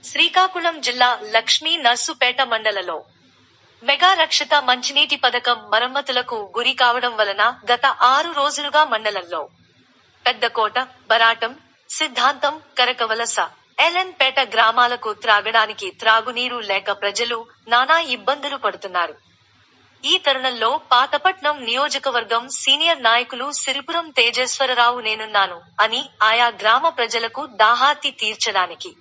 శ్రీకాకుళం జిల్లా లక్ష్మీ నర్సుపేట మండలలో మెగా రక్షిత మంచినీటి పథకం మరమ్మతులకు గురి కావడం వలన గత 6 రోజులుగా మండలంలో పెద్దకోట, బరాటం, సిద్ధాంతం, కరకవలస, ఎల్ఎన్ పేట గ్రామాలకు త్రాగడానికి త్రాగునీరు లేక ప్రజలు నానా ఇబ్బందులు పడుతున్నారు. ఈ తరుణంలో పాతపట్నం నియోజకవర్గం సీనియర్ నాయకులు సిరిపురం తేజేశ్వరరావు నేనున్నాను అని ఆయా గ్రామ ప్రజలకు దాహార్తి తీర్చడానికి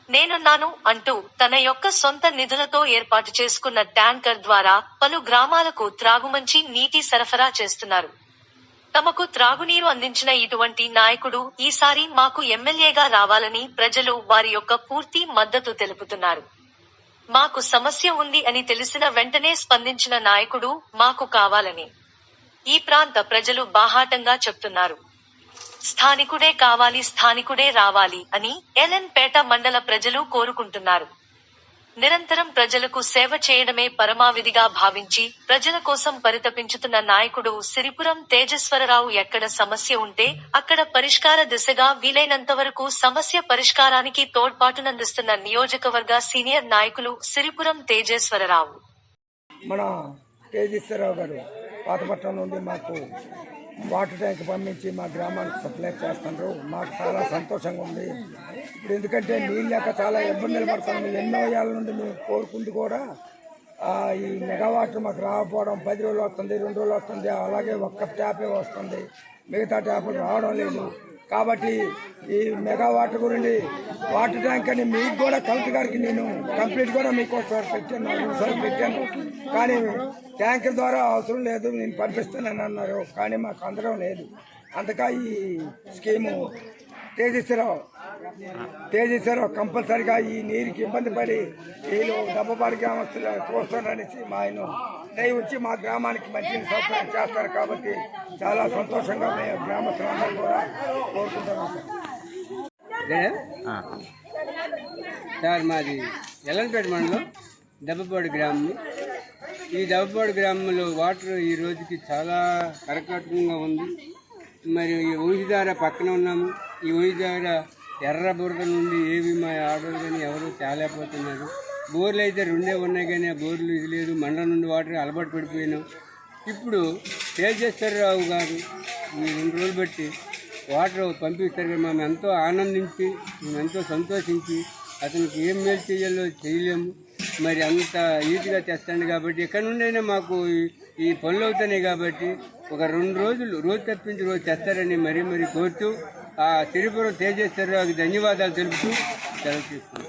నేనున్నాను అంటూ తన యొక్క సొంత నిధులతో ఏర్పాటు చేసుకున్న ట్యాంకర్ ద్వారా పలు గ్రామాలకు త్రాగుమంచి నీటి సరఫరా చేస్తున్నారు. తమకు త్రాగునీరు అందించిన ఇటువంటి నాయకుడు ఈసారి మాకు ఎమ్మెల్యేగా రావాలని ప్రజలు వారి యొక్క పూర్తి మద్దతు తెలుపుతున్నారు. మాకు సమస్య ఉంది అని తెలిసిన వెంటనే స్పందించిన నాయకుడు మాకు కావాలని ఈ ప్రాంత ప్రజలు బాహాటంగా చెప్తున్నారు. స్థానికుడే కావాలి, స్థానికుడే రావాలి అని ఎల్ఎన్ పేట మండల ప్రజలు కోరుకుంటున్నారు. నిరంతరం ప్రజలకు సేవ చేయడమే పరమావిధిగా భావించి ప్రజల కోసం పరితపించుతున్న నాయకుడు సిరిపురం తేజేశ్వరరావు ఎక్కడ సమస్య ఉంటే అక్కడ పరిష్కార దిశగా వీలైనంతవరకు సమస్య పరిష్కారానికి తోడ్పాటునందిస్తున్న నియోజకవర్గ సీనియర్ నాయకులు సిరిపురం తేజేశ్వరరావు. మన తేజేశ్వరరావు గారు పాతపట్నం నుండి మాకు వాటర్ ట్యాంక్ పంపించి మా గ్రామానికి సప్లై చేస్తున్నారు. మాకు చాలా సంతోషంగా ఉంది. ఇప్పుడు ఎందుకంటే నీళ్ళు లేక చాలా ఇబ్బందులు పడుతున్నాం. ఎన్నో ఏళ్ళ నుండి మేము కోరుకుంది కూడా ఈ మెగా వాటర్ మాకు రాకపోవడం, 10 రోజులు వస్తుంది, 2 రోజులు వస్తుంది, అలాగే ఒక్క ట్యాపే వస్తుంది, మిగతా ట్యాపులు రావడం లేదు. కాబట్టి ఈ మెగా వాటర్ గురించి వాటర్ ట్యాంక్ అని మీకు కూడా కలెక్టర్ గారికి నేను కంప్లీట్ కూడా మీకు ఒకసారి పెట్టాను, 4 సార్లు పెట్టాను. కానీ ట్యాంకర్ ద్వారా అవసరం లేదు, నేను పంపిస్తానని అన్నారు. కానీ మాకు అందడం లేదు. అందుక ఈ స్కీము తేజేశ్వరరావు కంపల్సరిగా ఈ నీరుకి ఇబ్బంది పడి వీళ్ళు డబ్బపాడి గ్రామస్తులు చూస్తారనేసి మా ఆయన దయ ఉంచి మా గ్రామానికి మంచి సౌకర్యం చేస్తారు. కాబట్టి చాలా సంతోషంగా మేము గ్రామస్తులందరూ కూడా కోరుకుంటున్నాం. సార్ మాది ఎల్లంపేట మండలం దెబ్బపాడు గ్రామం. ఈ దెబ్బపాడు గ్రామంలో వాటర్ ఈ రోజుకి చాలా కరకట్టుగా ఉంది. మరి ఈ ఊహిదార పక్కన ఉన్నాము. ఈ ఊహిదార ఎర్ర బురద నుండి ఏవి మా ఆర్డర్లు కానీ ఎవరు తేలేకపోతున్నారు. బోర్లు అయితే 2 ఉన్నాయి కానీ ఆ బోర్లు ఇది లేదు. మండలం నుండి వాటర్ అలవాటు పడిపోయినాం. ఇప్పుడు తేజేశ్వరరావు గారు ఈ 2 రోజులు బట్టి వాటర్ పంపిస్తారు కదా, మేము ఎంతో ఆనందించి మేము ఎంతో సంతోషించి అతనికి ఏం మేలు చేయాలో చేయలేము. మరి అంత ఈజీగా తెస్తాండి కాబట్టి ఎక్కడి నుండైనా మాకు ఈ పనులు అవుతున్నాయి. కాబట్టి ఒక 2 రోజులు రోజు తప్పించి రోజు తెస్తారని మరీ కోరుతూ ఆ సిరిపురం తేజేశ్వరరావుకి ధన్యవాదాలు తెలుపుతూ సెలవు తీసుకుంటాం.